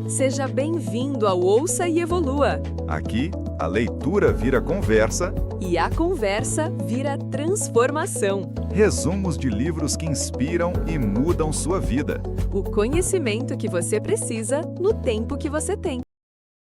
Seja bem-vindo ao Ouça e Evolua. Aqui, a leitura vira conversa, E a conversa vira transformação. resumos de livros que inspiram e mudam sua vida. O conhecimento que você precisa no tempo que você tem.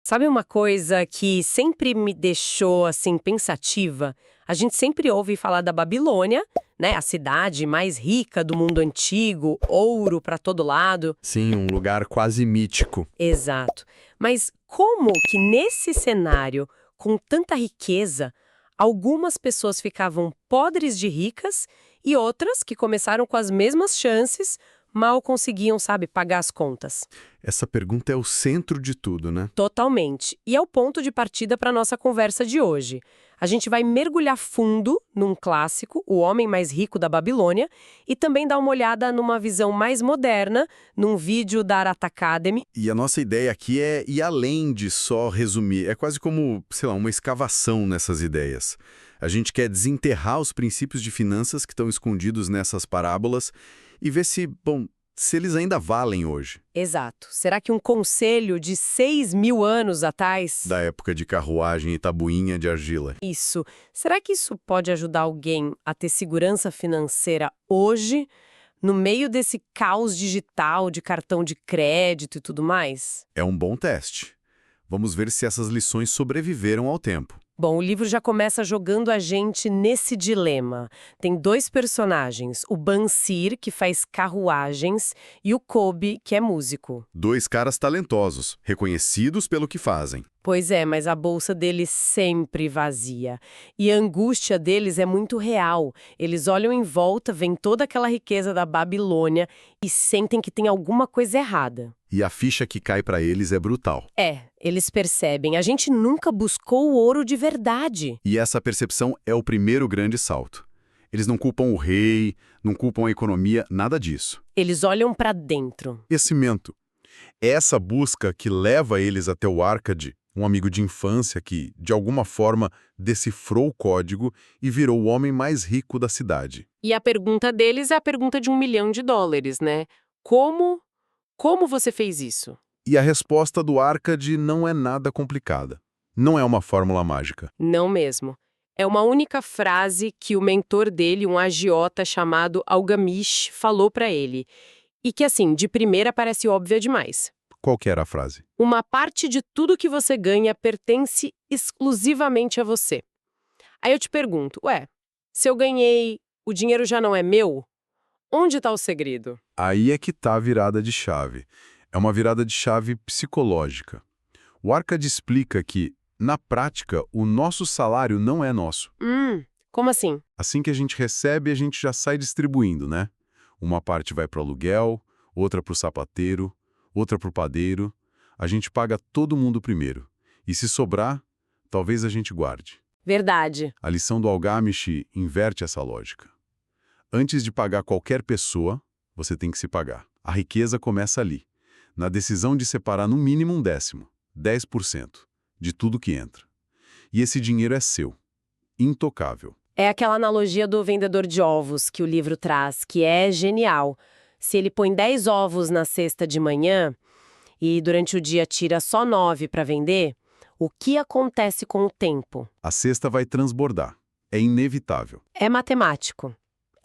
Sabe uma coisa que sempre me deixou assim pensativa? A gente sempre ouve falar da Babilônia, né? A cidade mais rica do mundo antigo, ouro para todo lado. Sim, um lugar quase mítico. Exato. Mas como que nesse cenário, com tanta riqueza, algumas pessoas ficavam podres de ricas e outras que começaram com as mesmas chances, mal conseguiam, sabe, pagar as contas? Essa pergunta é o centro de tudo, né? Totalmente. E é o ponto de partida para a nossa conversa de hoje. A gente vai mergulhar fundo num clássico, O Homem Mais Rico da Babilônia, e também dar uma olhada numa visão mais moderna, num vídeo da Art Academy. E a nossa ideia aqui é ir além de só resumir. É quase como, sei lá, uma escavação nessas ideias. A gente quer desenterrar os princípios de finanças que estão escondidos nessas parábolas e ver se eles ainda valem hoje, Exato. Será que um conselho de 6.000 anos atrás... da época de carruagem e tabuinha de argila. Isso. Será que isso pode ajudar alguém a ter segurança financeira hoje, no meio desse caos digital de cartão de crédito e tudo mais? É um bom teste. Vamos ver se essas lições sobreviveram ao tempo. Bom, o livro já começa jogando a gente nesse dilema. Tem dois personagens, o Bansir, que faz carruagens, e o Kobe, que é músico. Dois caras talentosos, reconhecidos pelo que fazem. Pois é, mas a bolsa deles sempre vazia. E a angústia deles é muito real. Eles olham em volta, veem toda aquela riqueza da Babilônia e sentem que tem alguma coisa errada. E a ficha que cai pra eles é brutal. Eles percebem, a gente nunca buscou o ouro de verdade. E essa percepção é o primeiro grande salto. Eles não culpam o rei, não culpam a economia, nada disso. Eles olham para dentro. Conhecimento. É essa busca que leva eles até o Arcade, um amigo de infância que, de alguma forma, decifrou o código e virou o homem mais rico da cidade. E a pergunta deles é a pergunta de $1 milhão, né? Como você fez isso? E a resposta do Arcade não é nada complicada. Não é uma fórmula mágica. Não mesmo. É uma única frase que o mentor dele, um agiota chamado Algamish, falou para ele. E que, assim, de primeira parece óbvia demais. Qual que era a frase? Uma parte de tudo que você ganha pertence exclusivamente a você. Aí eu te pergunto, se eu ganhei, o dinheiro já não é meu? Onde está o segredo? Aí é que tá a virada de chave. É uma virada de chave psicológica. O Arcade explica que, na prática, o nosso salário não é nosso. Como assim? Assim que a gente recebe, a gente já sai distribuindo, né? Uma parte vai para o aluguel, outra para o sapateiro, outra para o padeiro. A gente paga todo mundo primeiro. E se sobrar, talvez a gente guarde. Verdade. A lição do Algamish inverte essa lógica. Antes de pagar qualquer pessoa, você tem que se pagar. A riqueza começa ali, na decisão de separar no mínimo 1/10, 10%, de tudo que entra. E esse dinheiro é seu, intocável. É aquela analogia do vendedor de ovos que o livro traz, que é genial. Se ele põe 10 ovos na cesta de manhã e durante o dia tira só 9 para vender, o que acontece com o tempo? A cesta vai transbordar. É inevitável. É matemático.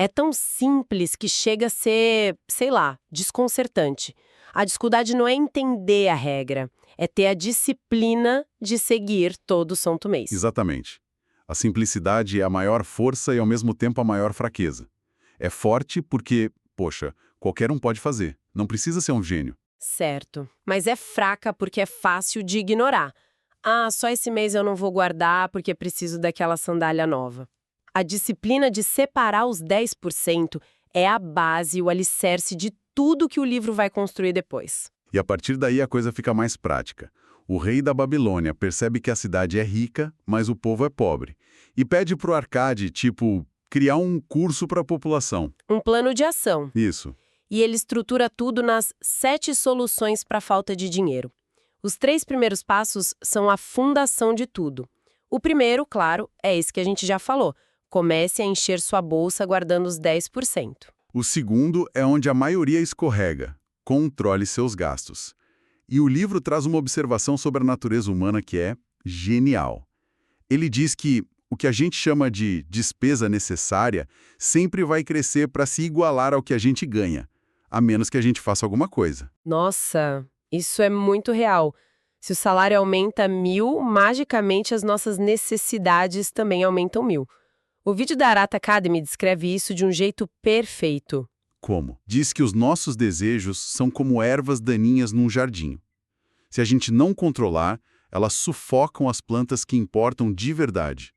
É tão simples que chega a ser, sei lá, desconcertante. A dificuldade não é entender a regra, é ter a disciplina de seguir todo santo mês. Exatamente. A simplicidade é a maior força e, ao mesmo tempo, a maior fraqueza. É forte porque, poxa, qualquer um pode fazer. Não precisa ser um gênio. Certo. Mas é fraca porque é fácil de ignorar. Ah, só esse mês eu não vou guardar porque preciso daquela sandália nova. A disciplina de separar os 10% é a base, o alicerce de tudo que o livro vai construir depois. E a partir daí a coisa fica mais prática. O rei da Babilônia percebe que a cidade é rica, mas o povo é pobre. E pede pro Arcade, criar um curso para a população. Um plano de ação. Isso. E ele estrutura tudo nas 7 soluções para a falta de dinheiro. Os 3 primeiros passos são a fundação de tudo. O primeiro, claro, é esse que a gente já falou. Comece a encher sua bolsa guardando os 10%. O segundo é onde a maioria escorrega. Controle seus gastos. E o livro traz uma observação sobre a natureza humana que é genial. Ele diz que o que a gente chama de despesa necessária sempre vai crescer para se igualar ao que a gente ganha, a menos que a gente faça alguma coisa. Nossa, isso é muito real. Se o salário aumenta 1.000, magicamente as nossas necessidades também aumentam 1.000. O vídeo da Arata Academy descreve isso de um jeito perfeito. Como? Diz que os nossos desejos são como ervas daninhas num jardim. Se a gente não controlar, elas sufocam as plantas que importam de verdade.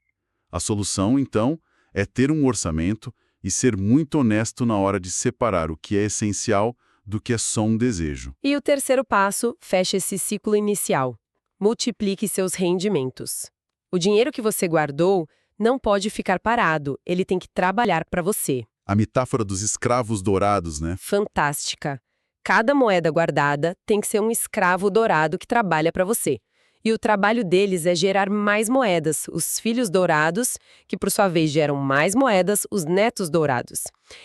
A solução, então, é ter um orçamento e ser muito honesto na hora de separar o que é essencial do que é só um desejo. E o terceiro passo fecha esse ciclo inicial. Multiplique seus rendimentos. O dinheiro que você guardou não pode ficar parado, ele tem que trabalhar para você. A metáfora dos escravos dourados, né? Fantástica. Cada moeda guardada tem que ser um escravo dourado que trabalha para você. E o trabalho deles é gerar mais moedas, os filhos dourados, que por sua vez geram mais moedas, os netos dourados.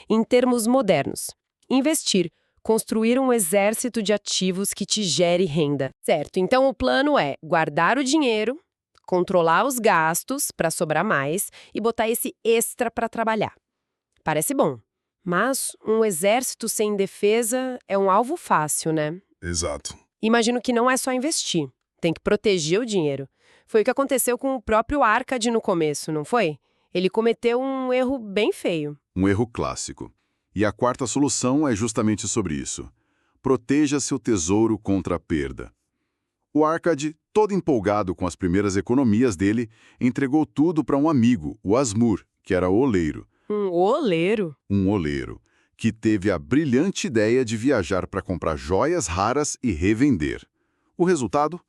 Em termos modernos, investir, construir um exército de ativos que te gere renda. Certo, então o plano é guardar o dinheiro, controlar os gastos para sobrar mais e botar esse extra para trabalhar. Parece bom, mas um exército sem defesa é um alvo fácil, né? Exato. Imagino que não é só investir, tem que proteger o dinheiro. Foi o que aconteceu com o próprio Arcade no começo, não foi? Ele cometeu um erro bem feio. Um erro clássico. E a quarta solução é justamente sobre isso. Proteja seu tesouro contra a perda. O Arcade, todo empolgado com as primeiras economias dele, entregou tudo para um amigo, o Asmur, que era oleiro. Um oleiro? Um oleiro, que teve a brilhante ideia de viajar para comprar joias raras e revender. O resultado?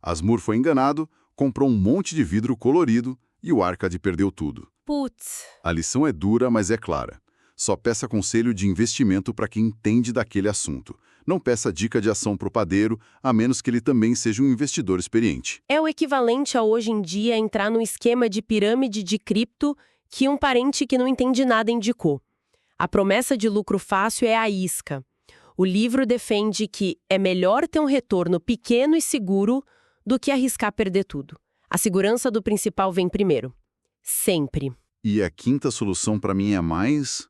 Asmur foi enganado, comprou um monte de vidro colorido e o Arcade perdeu tudo. Putz. A lição é dura, mas é clara. Só peça conselho de investimento para quem entende daquele assunto. Não peça dica de ação para o padeiro, a menos que ele também seja um investidor experiente. É o equivalente a hoje em dia entrar num esquema de pirâmide de cripto que um parente que não entende nada indicou. A promessa de lucro fácil é a isca. O livro defende que é melhor ter um retorno pequeno e seguro do que arriscar perder tudo. A segurança do principal vem primeiro. Sempre. E a quinta solução para mim é a mais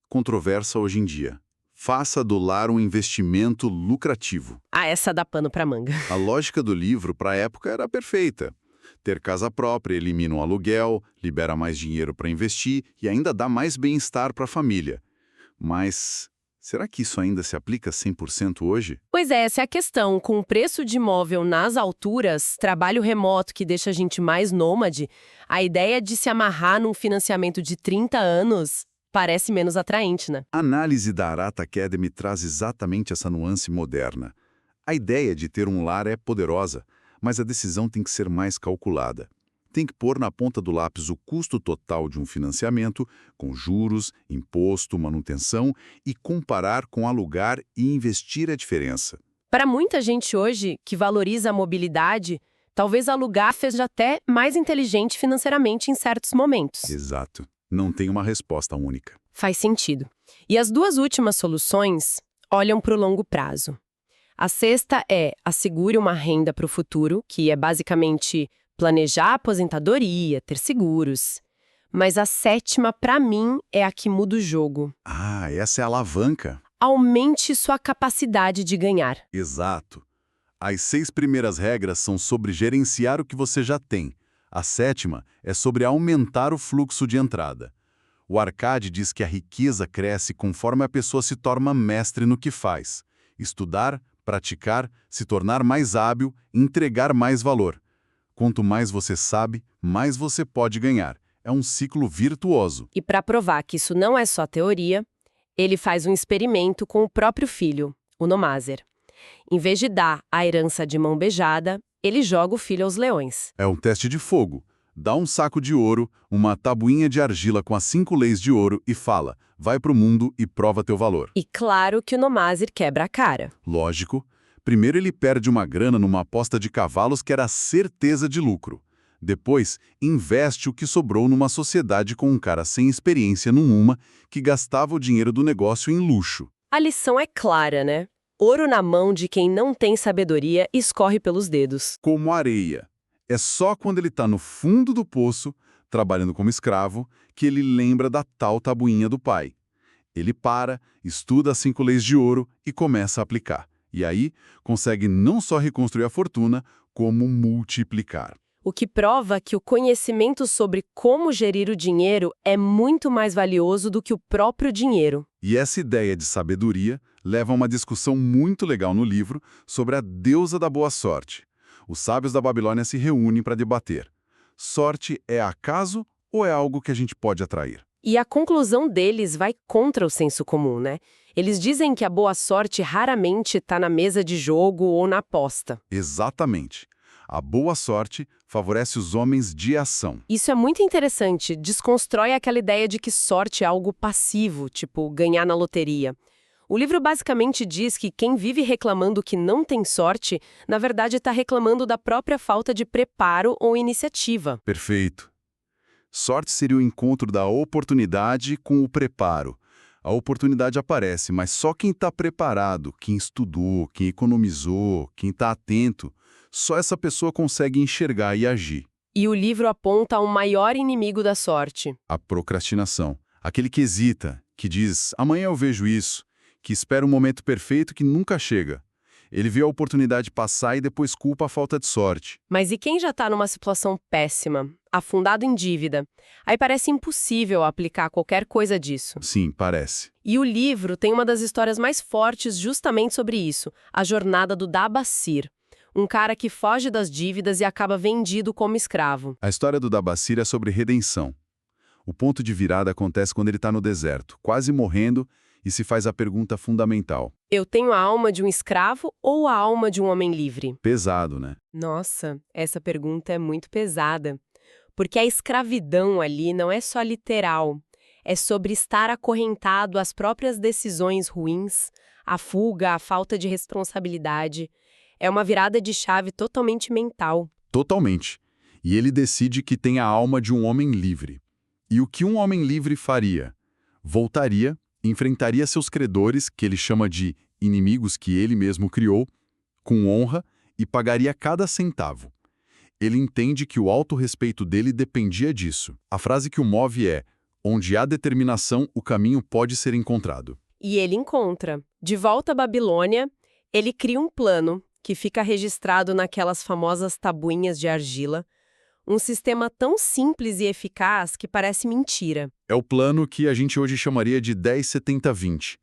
controversa hoje em dia. Faça do lar um investimento lucrativo. Ah, essa dá pano pra manga. A lógica do livro para a época era perfeita. Ter casa própria elimina o aluguel, libera mais dinheiro para investir e ainda dá mais bem-estar para a família. Mas será que isso ainda se aplica 100% hoje? Pois é, essa é a questão. Com o preço de imóvel nas alturas, trabalho remoto que deixa a gente mais nômade, a ideia de se amarrar num financiamento de 30 anos parece menos atraente, né? A análise da Arata Academy traz exatamente essa nuance moderna. A ideia de ter um lar é poderosa, mas a decisão tem que ser mais calculada. Tem que pôr na ponta do lápis o custo total de um financiamento, com juros, imposto, manutenção, e comparar com alugar e investir a diferença. Para muita gente hoje que valoriza a mobilidade, talvez alugar seja até mais inteligente financeiramente em certos momentos. Exato. Não tem uma resposta única. Faz sentido. E as duas últimas soluções olham para o longo prazo. A sexta é assegure uma renda para o futuro, que é basicamente planejar a aposentadoria, ter seguros. Mas a sétima, para mim, é a que muda o jogo. Ah, essa é a alavanca. Aumente sua capacidade de ganhar. Exato. As 6 primeiras regras são sobre gerenciar o que você já tem. A sétima é sobre aumentar o fluxo de entrada. O Arcade diz que a riqueza cresce conforme a pessoa se torna mestre no que faz. Estudar, praticar, se tornar mais hábil, entregar mais valor. Quanto mais você sabe, mais você pode ganhar. É um ciclo virtuoso. E para provar que isso não é só teoria, ele faz um experimento com o próprio filho, o Nomazer. Em vez de dar a herança de mão beijada, ele joga o filho aos leões. É um teste de fogo. Dá um saco de ouro, uma tabuinha de argila com as 5 leis de ouro e fala, vai pro mundo e prova teu valor. E claro que o Nomazer quebra a cara. Lógico. Primeiro ele perde uma grana numa aposta de cavalos que era certeza de lucro. Depois, investe o que sobrou numa sociedade com um cara sem experiência numa que gastava o dinheiro do negócio em luxo. A lição é clara, né? Ouro na mão de quem não tem sabedoria escorre pelos dedos. Como areia. É só quando ele está no fundo do poço, trabalhando como escravo, que ele lembra da tal tabuinha do pai. Ele para, estuda as 5 leis de ouro e começa a aplicar. E aí, consegue não só reconstruir a fortuna, como multiplicar. O que prova que o conhecimento sobre como gerir o dinheiro é muito mais valioso do que o próprio dinheiro. E essa ideia de sabedoria leva a uma discussão muito legal no livro sobre a deusa da boa sorte. Os sábios da Babilônia se reúnem para debater. Sorte é acaso ou é algo que a gente pode atrair? E a conclusão deles vai contra o senso comum, né? Eles dizem que a boa sorte raramente está na mesa de jogo ou na aposta. Exatamente. A boa sorte favorece os homens de ação. Isso é muito interessante, desconstrói aquela ideia de que sorte é algo passivo, tipo ganhar na loteria. O livro basicamente diz que quem vive reclamando que não tem sorte, na verdade está reclamando da própria falta de preparo ou iniciativa. Perfeito. Sorte seria o encontro da oportunidade com o preparo. A oportunidade aparece, mas só quem está preparado, quem estudou, quem economizou, quem está atento, só essa pessoa consegue enxergar e agir. E o livro aponta um maior inimigo da sorte. A procrastinação. Aquele que hesita, que diz, amanhã eu vejo isso, que espera um momento perfeito que nunca chega. Ele vê a oportunidade passar e depois culpa a falta de sorte. Mas e quem já está numa situação péssima, afundado em dívida? Aí parece impossível aplicar qualquer coisa disso. Sim, parece. E o livro tem uma das histórias mais fortes justamente sobre isso, a jornada do Dabasir, um cara que foge das dívidas e acaba vendido como escravo. A história do Dabasir é sobre redenção. O ponto de virada acontece quando ele está no deserto, quase morrendo, e se faz a pergunta fundamental. Eu tenho a alma de um escravo ou a alma de um homem livre? Pesado, né? Nossa, essa pergunta é muito pesada. Porque a escravidão ali não é só literal. É sobre estar acorrentado às próprias decisões ruins, a fuga, a falta de responsabilidade. É uma virada de chave totalmente mental. Totalmente. E ele decide que tem a alma de um homem livre. E o que um homem livre faria? Voltaria, enfrentaria seus credores, que ele chama de inimigos que ele mesmo criou, com honra e pagaria cada centavo. Ele entende que o autorrespeito dele dependia disso. A frase que o move é: onde há determinação, o caminho pode ser encontrado. E ele encontra. De volta à Babilônia, ele cria um plano que fica registrado naquelas famosas tabuinhas de argila, um sistema tão simples e eficaz que parece mentira. É o plano que a gente hoje chamaria de 10-70-20.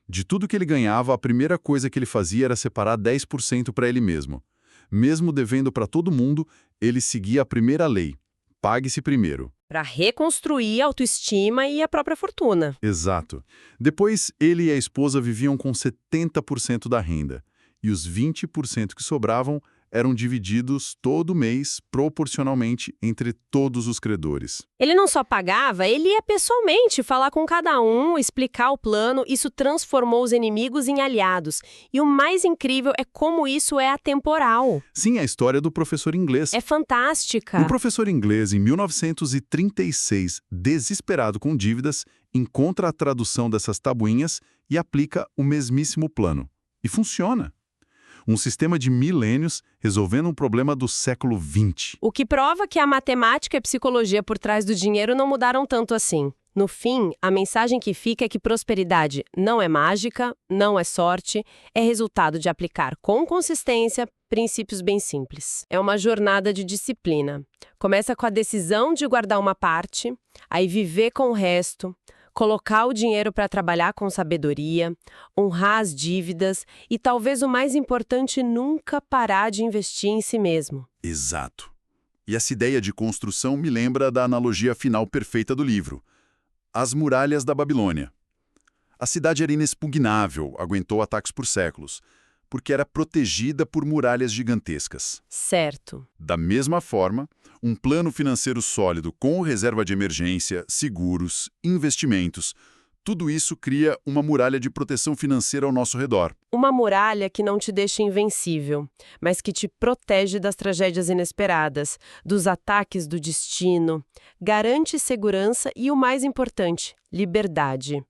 De tudo que ele ganhava, a primeira coisa que ele fazia era separar 10% para ele mesmo. Mesmo devendo para todo mundo, ele seguia a primeira lei: pague-se primeiro. Para reconstruir a autoestima e a própria fortuna. Exato. Depois, ele e a esposa viviam com 70% da renda. E os 20% que sobravam eram divididos todo mês, proporcionalmente, entre todos os credores. Ele não só pagava, ele ia pessoalmente falar com cada um, explicar o plano. Isso transformou os inimigos em aliados. E o mais incrível é como isso é atemporal. Sim, a história do professor inglês. É fantástica. O professor inglês, em 1936, desesperado com dívidas, encontra a tradução dessas tabuinhas e aplica o mesmíssimo plano. E funciona. Um sistema de milênios resolvendo um problema do século XX. O que prova que a matemática e a psicologia por trás do dinheiro não mudaram tanto assim. No fim, a mensagem que fica é que prosperidade não é mágica, não é sorte, é resultado de aplicar com consistência princípios bem simples. É uma jornada de disciplina. Começa com a decisão de guardar uma parte, aí viver com o resto, colocar o dinheiro para trabalhar com sabedoria, honrar as dívidas e, talvez o mais importante, nunca parar de investir em si mesmo. Exato. E essa ideia de construção me lembra da analogia final perfeita do livro: as muralhas da Babilônia. A cidade era inexpugnável, aguentou ataques por séculos, porque era protegida por muralhas gigantescas. Certo. Da mesma forma, um plano financeiro sólido com reserva de emergência, seguros, investimentos, tudo isso cria uma muralha de proteção financeira ao nosso redor. Uma muralha que não te deixa invencível, mas que te protege das tragédias inesperadas, dos ataques do destino, garante segurança e, o mais importante, liberdade.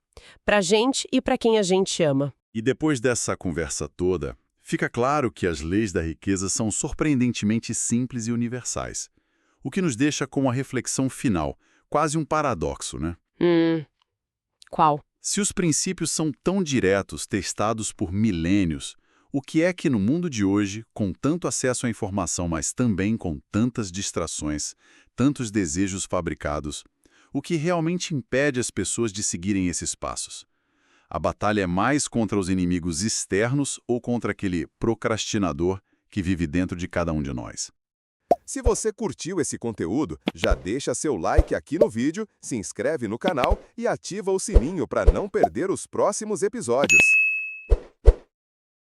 Pra gente e pra quem a gente ama. E depois dessa conversa toda, fica claro que as leis da riqueza são surpreendentemente simples e universais. O que nos deixa com uma reflexão final, quase um paradoxo, né? Qual? Se os princípios são tão diretos, testados por milênios, o que é que no mundo de hoje, com tanto acesso à informação, mas também com tantas distrações, tantos desejos fabricados, o que realmente impede as pessoas de seguirem esses passos? A batalha é mais contra os inimigos externos ou contra aquele procrastinador que vive dentro de cada um de nós? Se você curtiu esse conteúdo, já deixa seu like aqui no vídeo, se inscreve no canal e ativa o sininho para não perder os próximos episódios.